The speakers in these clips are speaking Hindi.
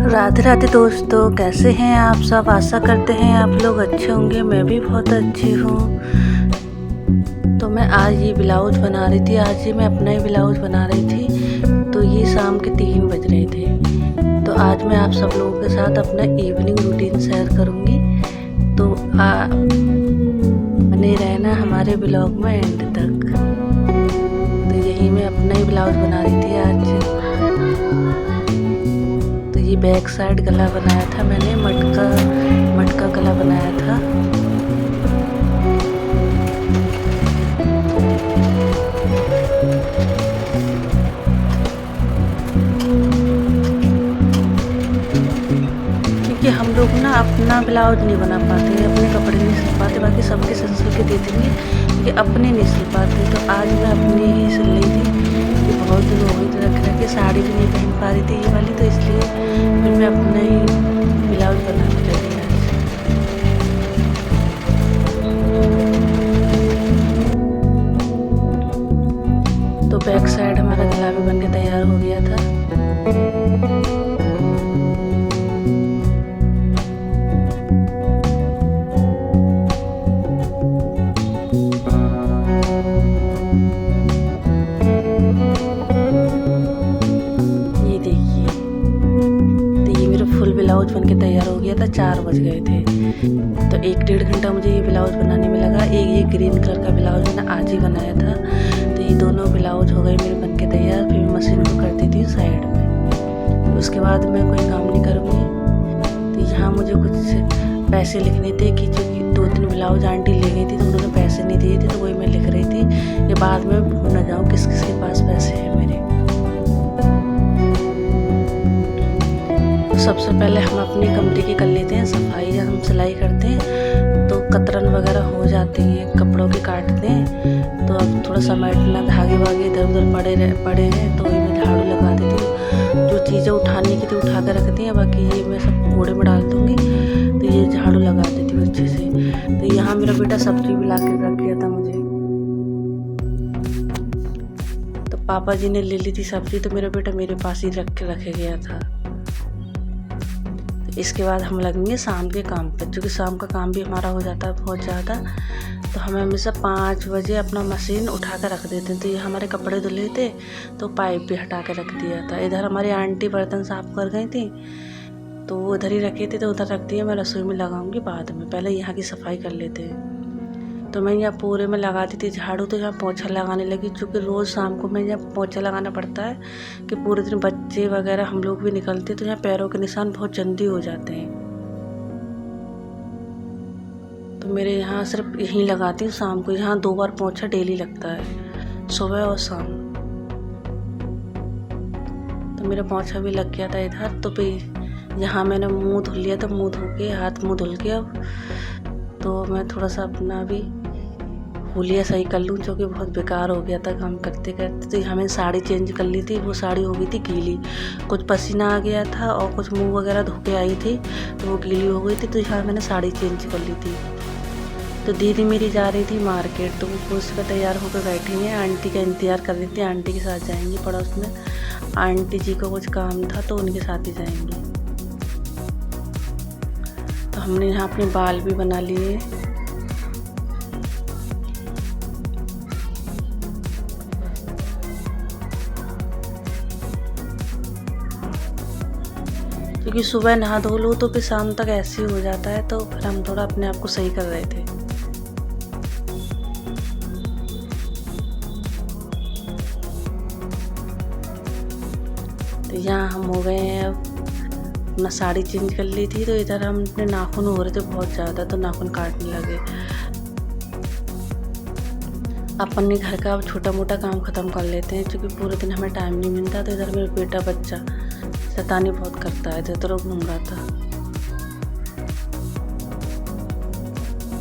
राधे राधे दोस्तों, कैसे हैं आप सब। आशा करते हैं आप लोग अच्छे होंगे। मैं भी बहुत अच्छी हूँ। तो मैं आज ये ब्लाउज बना रही थी। आज ये मैं अपना ही ब्लाउज बना रही थी। तो ये शाम के 3 बज रहे थे। तो आज मैं आप सब लोगों के साथ अपना इवनिंग रूटीन शेयर करूँगी। तो बने रहना हमारे ब्लॉग में एंड तक। तो यही मैं अपना ही ब्लाउज बना रही थी आज। ये बैक साइड गला बनाया था मैंने, मटका गला बनाया था। क्योंकि हम लोग ना अपना ब्लाउज नहीं बना पाते, अपने कपड़े नहीं सिल पाते, बाकी सबके सिल के दे देंगे, क्योंकि अपने नहीं सिल पाते। तो आज मैं अपनी ही सिल रही थी। ये बहुत दिन हो गई तो रख के साड़ी भी नहीं पहन पा रही थी ये वाली, तो इसलिए फिर मैं अपना ही ब्लाउज बनाने लगी आज। तो बैक साइड हमारा गला भी बन के तैयार हो गया था। ब्लाउज बन के तैयार हो गया था। 4 बज गए थे। तो 1-1.5 घंटा मुझे ये ब्लाउज बनाने में लगा। ये ग्रीन कलर का ब्लाउज मैंने आज ही बनाया था। तो ये दोनों ब्लाउज हो गए मेरे बन के तैयार। फिर मैं मशीन को कर दी थी साइड में। उसके बाद मैं कोई काम नहीं करूँगी। तो यहाँ मुझे कुछ पैसे लिखने थे कि जो 2-3 ब्लाउज आंटी ले गई थी, तो उन्होंने पैसे नहीं दिए थे, तो वही मैं लिख रही थी कि बाद में भूल न जाऊँ किस किस के पास पैसे हैं मेरे। सबसे पहले हम अपनी कमरे की कर लेते हैं सफाई। जब हम सिलाई करते हैं तो कतरन वगैरह हो जाती है, कपड़ों की काटते हैं, तो अब थोड़ा समेटना, धागे वागे इधर उधर पड़े हैं, तो मैं झाड़ू लगा देती हूँ। जो चीज़ें उठाने की थी उठा कर रखती हैं, बाकी ये मैं सब कूड़े में डाल दूँगी। तो ये झाड़ू लगा देती हूँ अच्छे से। तो यहाँ मेरा बेटा सब्जी भी ला के रख गया था मुझे। तो पापा जी ने ले ली थी सब्जी, तो मेरा बेटा मेरे पास ही रखे गया था। इसके बाद हम लगेंगे शाम के काम पर, क्योंकि शाम का काम भी हमारा हो जाता है बहुत ज़्यादा। तो हमें हमेशा 5 बजे अपना मशीन उठा कर रख देते हैं। तो ये हमारे कपड़े धुले थे, तो पाइप भी हटा कर रख दिया था। इधर हमारी आंटी बर्तन साफ़ कर गई थी, तो वो उधर ही रखे थे, तो उधर रख दिए। मैं रसोई में लगाऊंगी बाद में, पहले यहाँ की सफाई कर लेते हैं। तो मैं यहाँ पूरे में लगा दी थी झाड़ू। तो यहाँ पोछा लगाने लगी, क्योंकि रोज़ शाम को मैं यहाँ पोछा लगाना पड़ता है कि पूरे दिन बच्चे वगैरह हम लोग भी निकलते, तो यहाँ पैरों के निशान बहुत जल्दी हो जाते हैं। तो मेरे यहाँ सिर्फ यहीं लगाती हूँ शाम को। यहाँ 2 बार पोछा डेली लगता है, सुबह और शाम। तो मेरा पोछा भी लग गया था इधर। तो फिर यहाँ मैंने मुँह धुल लिया था, मुँह धो के, हाथ मुँह धुल के। अब तो मैं थोड़ा सा अपना भी हुलिया सही कर लूँ, जो कि बहुत बेकार हो गया था काम करते करते। तो हमें साड़ी चेंज कर ली थी। वो साड़ी हो गई थी गीली, कुछ पसीना आ गया था और कुछ मुंह वगैरह धो के आई थी, तो वो गीली हो गई थी। तो यहाँ मैंने साड़ी चेंज कर ली थी। तो दीदी मेरी जा रही थी मार्केट, तो वो कुछ का तैयार होकर बैठी हैं। आंटी का इंतज़ार कर रही थी, आंटी के साथ जाएंगी पड़ोस में। आंटी जी को कुछ काम था, तो उनके साथ ही जाएंगी। तो हमने यहाँ अपने बाल भी बना लिए। क्योंकि सुबह नहा धो लो तो फिर शाम तक ऐसे ही हो जाता है, तो फिर हम थोड़ा अपने आप को सही कर रहे थे। तो यहाँ हम हो गए हैं। अब अपना साड़ी चेंज कर ली थी। तो इधर हम अपने नाखून हो रहे थे बहुत ज़्यादा, तो नाखून काटने लगे। अपने घर का अब छोटा मोटा काम ख़त्म कर लेते हैं, क्योंकि पूरे दिन हमें टाइम नहीं मिलता। तो इधर मेरा बेटा बच्चा शैतानी बहुत करता है, इधर तो घूम रहा था।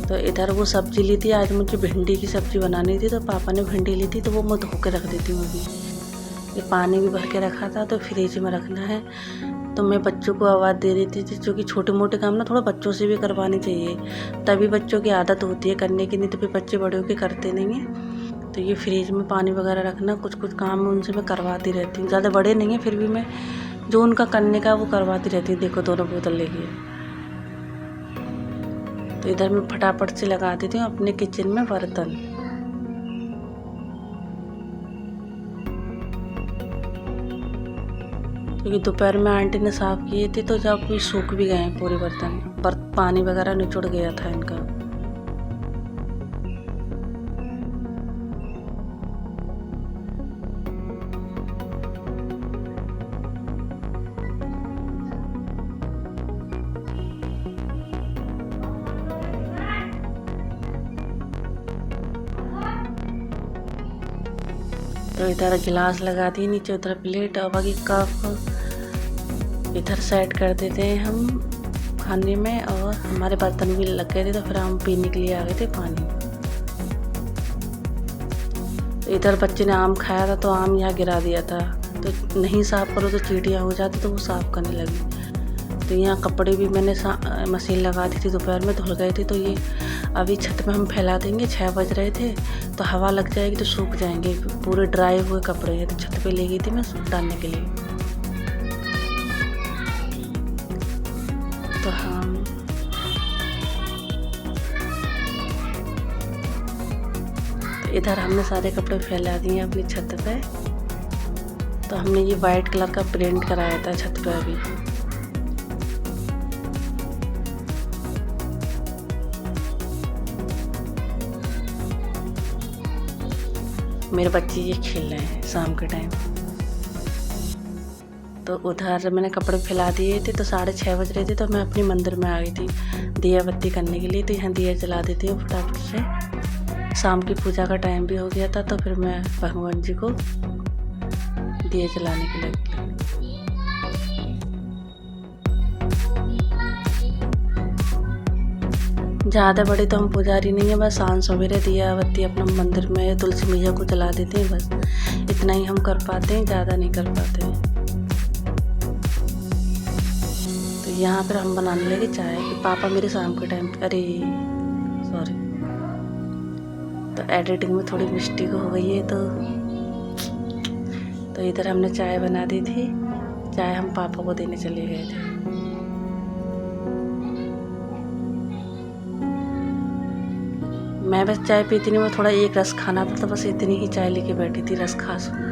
तो इधर वो सब्जी ली थी। आज मुझे भिंडी की सब्ज़ी बनानी थी, तो पापा ने भिंडी ली थी, तो वो मैं धो के रख देती हूँ अभी। ये पानी भी भर के रखा था, तो फ्रिज में रखना है। तो मैं बच्चों को आवाज़ दे रही थी, क्योंकि छोटे मोटे काम ना थोड़ा बच्चों से भी करवाने चाहिए, तभी बच्चों की आदत होती है करने की, नहीं तो फिर बच्चे बड़े होकर करते नहीं हैं। तो ये फ्रिज में पानी वगैरह रखना, कुछ कुछ काम उनसे मैं करवाती रहती हूँ। ज़्यादा बड़े नहीं हैं, फिर भी मैं जो उनका करने का वो करवाती रहती। देखो दोनों बोतल लेके। तो इधर मैं फटाफट से लगा देती हूँ अपने किचन में बर्तन। क्योंकि दोपहर में आंटी ने साफ़ किए थे तो जब भी सूख भी गए हैं पूरे बर्तन, पानी वगैरह निचुड़ गया था इनका। तो इधर गिलास लगा दी नीचे, उधर प्लेट और बाकी कप इधर सेट कर देते हैं हम खाने में। और हमारे बर्तन भी लग गए थे तो फिर हम पीने के लिए आ गए थे पानी। तो इधर बच्चे ने आम खाया था तो आम यहाँ गिरा दिया था। तो नहीं साफ़ करो तो चींटियाँ हो जाती, तो वो साफ़ करने लगी। तो यहाँ कपड़े भी मैंने मशीन लगा दी थी, दोपहर में धुल गए थे। तो ये अभी छत में हम फैला देंगे, 6 बज रहे थे तो हवा लग जाएगी तो सूख जाएंगे। पूरे ड्राई हुए कपड़े हैं तो छत पे ले गई थी मैं डालने के लिए। तो हम इधर हमने सारे कपड़े फैला दिए अपनी छत पे। तो हमने ये वाइट कलर का प्रिंट कराया था छत पे अभी। मेरे बच्चे ये खेल रहे हैं शाम के टाइम। तो उधर मैंने कपड़े फैला दिए थे तो 6:30 बज रहे थे तो मैं अपनी मंदिर में आ गई थी दिया बत्ती करने के लिए। तो यहाँ दिया जला देती हूँ फटाफट से। शाम की पूजा का टाइम भी हो गया था तो फिर मैं भगवान जी को दिया जलाने के लिए। ज़्यादा बड़ी तो हम पुजारी नहीं है, बस शाम सवेरे दिया बत्ती अपना मंदिर में तुलसी मैया को जला देते हैं, बस इतना ही हम कर पाते हैं, ज़्यादा नहीं कर पाते हैं। तो यहाँ पर हम बनाने लगे चाय कि पापा मेरे शाम के टाइम, अरे सॉरी, तो एडिटिंग में थोड़ी मिस्टेक हो गई है। तो इधर हमने चाय बना दी थी। चाय हम पापा को देने चले गए थे। मैं बस चाय पीती नहीं, मैं थोड़ा एक रस खाना था तो बस इतनी ही चाय लेके बैठी थी, रस खा सकूं।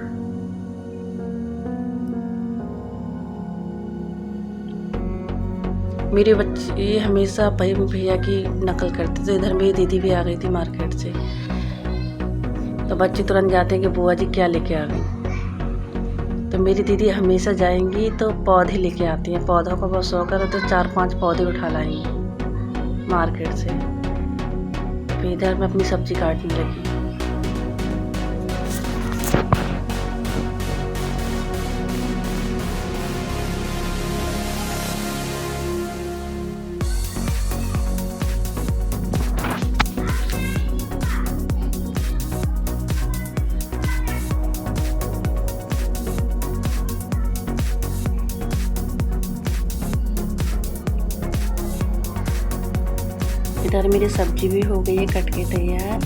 मेरे बच्चे हमेशा भाई भैया की नकल करते थे। इधर मेरी दीदी भी आ गई थी मार्केट से, तो बच्चे तुरंत जाते हैं कि बुआ जी क्या लेके आ गई। तो मेरी दीदी हमेशा जाएंगी तो पौधे लेके आती हैं, पौधों का बहुत शौक है तो 4-5 पौधे उठा लाएंगी मार्केट से। फिर इधर मैं अपनी सब्जी काटने लगी। इधर मेरी सब्जी भी हो गई है कट के तैयार।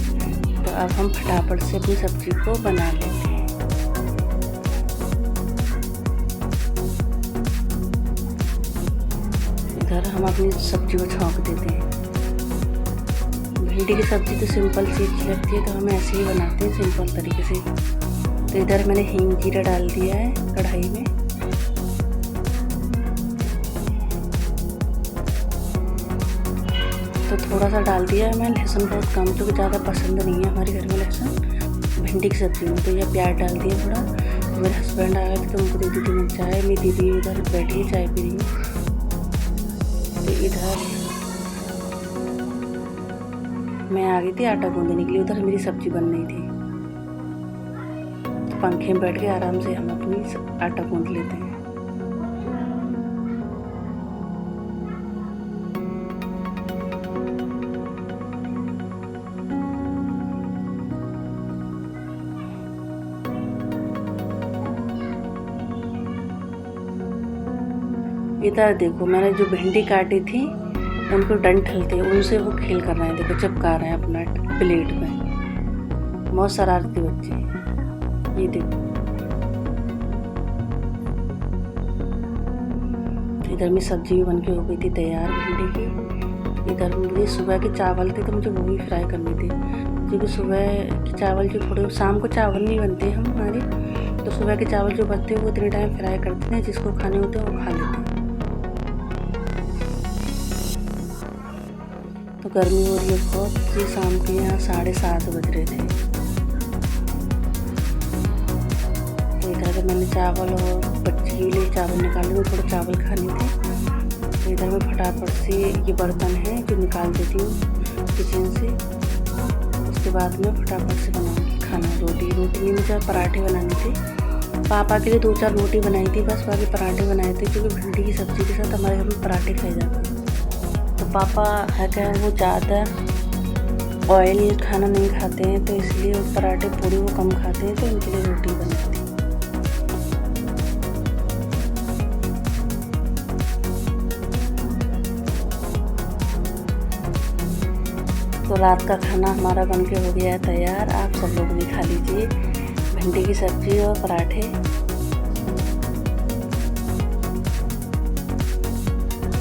तो अब हम फटाफट से अपनी सब्जी को बना लेते हैं। इधर हम अपनी सब्जी को छौंक देते हैं। भिंडी की सब्जी तो सिंपल सी लगती है तो हम ऐसे ही बनाते हैं सिंपल तरीके से। तो इधर मैंने हींग जीरा डाल दिया है कढ़ाई में। तो थोड़ा सा डाल दिया है मैं लहसुन, बहुत कम, क्योंकि ज़्यादा पसंद नहीं है हमारे घर में लहसुन भिंडी की सब्ज़ी में। तो यह प्याज डाल दिया थोड़ा। तो मेरे हस्बैंड आए थे तो उनको दे दी थी मैं चाय। मेरी दीदी इधर बैठी है चाय पी रही है। तो इधर मैं आ गई थी आटा गूंदने के लिए, उधर मेरी सब्ज़ी बन रही थी। तो पंखे में बैठ के आराम से हम अपनी आटा गूंद लेते हैं। इधर देखो मैंने जो भिंडी काटी थी उनको डंठल थे, उनसे वो खेल कर रहे हैं। देखो चिपका रहे हैं अपना प्लेट में। बहुत शरारती बच्चे। ये देखो इधर में सब्जी भी बन के हो गई थी तैयार भिंडी की। इधर मुझे सुबह के चावल थे तो मुझे वो भी फ्राई करनी थी, क्योंकि सुबह के चावल जो थोड़े, शाम को चावल नहीं बनते हम हमारे, तो सुबह के चावल जो बनते हैं वो इतने टाइम फ्राई करते हैं, जिसको खाने होते हैं वो खा लेते हैं। तो गर्मी हो रही है बहुत, जी शाम के यहाँ 7:30 बज रहे थे। तो इधर से मैंने चावल और बच्ची के लिए चावल निकाले, थोड़े चावल खाने थे। तो इधर मैं फटाफट से ये बर्तन है जो निकाल देती हूँ किचन से। उसके बाद मैं फटाफट से बनाऊँगी खाना। रोटी नहीं, मुझे पराठे बनाने थे। पापा के लिए 2-4 रोटी बनाई थी बस, बाकी पराठे बनाए थे, क्योंकि भिंडी की सब्ज़ी के साथ हमारे घर में पराठे खाए जाते हैं। तो पापा है क्या, वो ज़्यादा ऑयल खाना नहीं खाते हैं, तो इसलिए वो पराठे पूरी वो कम खाते हैं, तो उनके लिए रोटी बनाई थी। तो रात का खाना हमारा बनके हो गया है तैयार। आप सब लोग भी खा लीजिए भिंडी की सब्ज़ी और पराठे।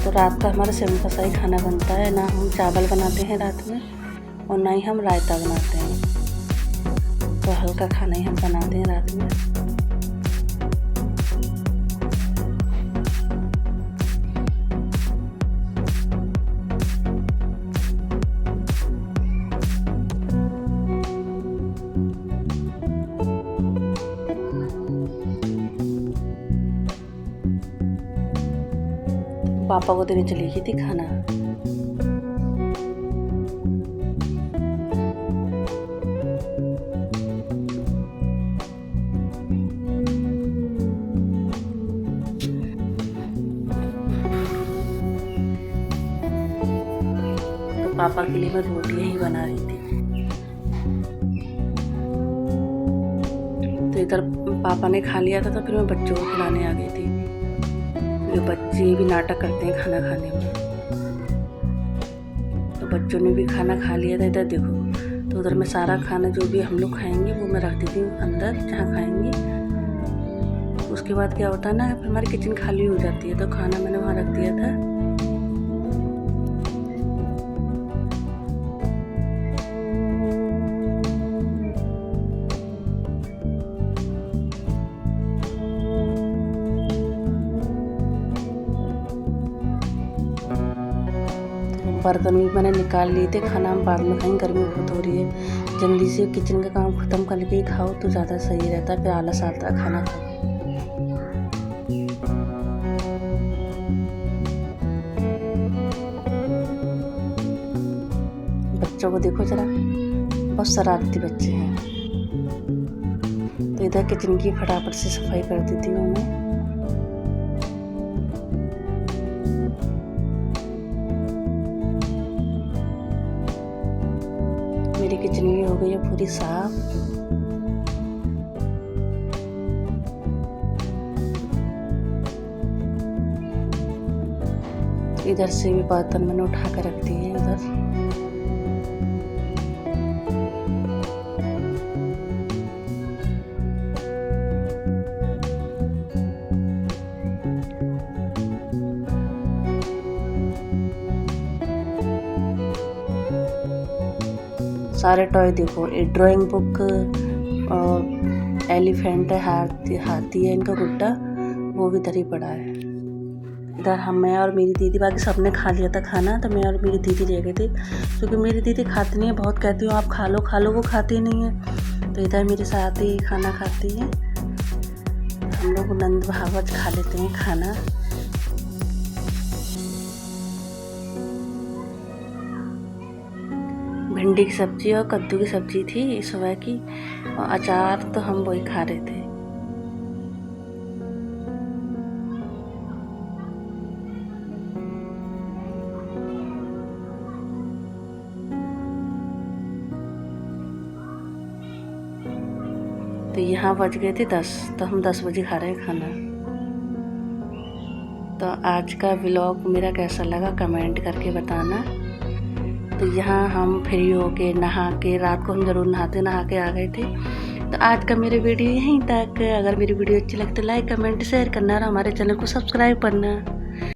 तो रात का हमारा सिंपल सा ही खाना बनता है, ना हम चावल बनाते हैं रात में और ना ही हम रायता बनाते हैं। तो हल्का खाना ही हम बनाते हैं रात में। पापा को देने चली गई थी खाना। तो पापा के लिए मैं रोटियां ही बना रही थी। तो इधर पापा ने खा लिया था, तो फिर मैं बच्चों को खिलाने आ गई थी। जो बच्चे भी नाटक करते हैं खाना खाने में, तो बच्चों ने भी खाना खा लिया था। इधर देखो, तो उधर में सारा खाना जो भी हम लोग खाएंगे वो मैं रख देती हूँ अंदर जहाँ खाएंगे। उसके बाद क्या होता है ना, हमारी किचन खाली हो जाती है, तो खाना मैंने वहाँ रख दिया था। बर्तन भी मैंने निकाल लिए थे, खाना हम बाद में खाएंगे, गर्मी बहुत हो रही है। जल्दी से किचन का काम ख़त्म करके ही खाओ तो ज़्यादा सही रहता है, फिर आलस आता है खाना खाओ। बच्चों को देखो जरा, बहुत शरारती बच्चे हैं। तो इधर किचन की फटाफट से सफाई कर देती हूँ मैं। मेरी किचन भी हो गई है पूरी साफ। इधर से भी बर्तन मैंने उठा कर रख दिए इधर। सारे टॉय देखो, एक ड्राइंग बुक और एलिफेंट है, हाथी है, इनका गुड्डा वो भी इधर ही पड़ा है। इधर मैं और मेरी दीदी, बाकी सबने खा लिया था खाना, तो मैं और मेरी दीदी रह गए थे, क्योंकि मेरी दीदी खाती नहीं है, बहुत कहती हूँ आप खा लो, वो खाती नहीं है। तो इधर मेरे साथ ही खाना खाती है। हम लोग नंद भागवत खा लेते हैं खाना। भिंडी की सब्ज़ी और कद्दू की सब्ज़ी थी सुबह की, और अचार तो हम वही खा रहे थे। तो यहाँ बज गए थे 10, तो हम 10 बजे खा रहे हैं खाना। तो आज का व्लॉग मेरा कैसा लगा कमेंट करके बताना। तो यहाँ हम फ्री होके नहा के, रात को हम ज़रूर नहा के आ गए थे। तो आज का मेरी वीडियो यहीं तक। अगर मेरी वीडियो अच्छी लगे तो लाइक कमेंट शेयर करना और हमारे चैनल को सब्सक्राइब करना।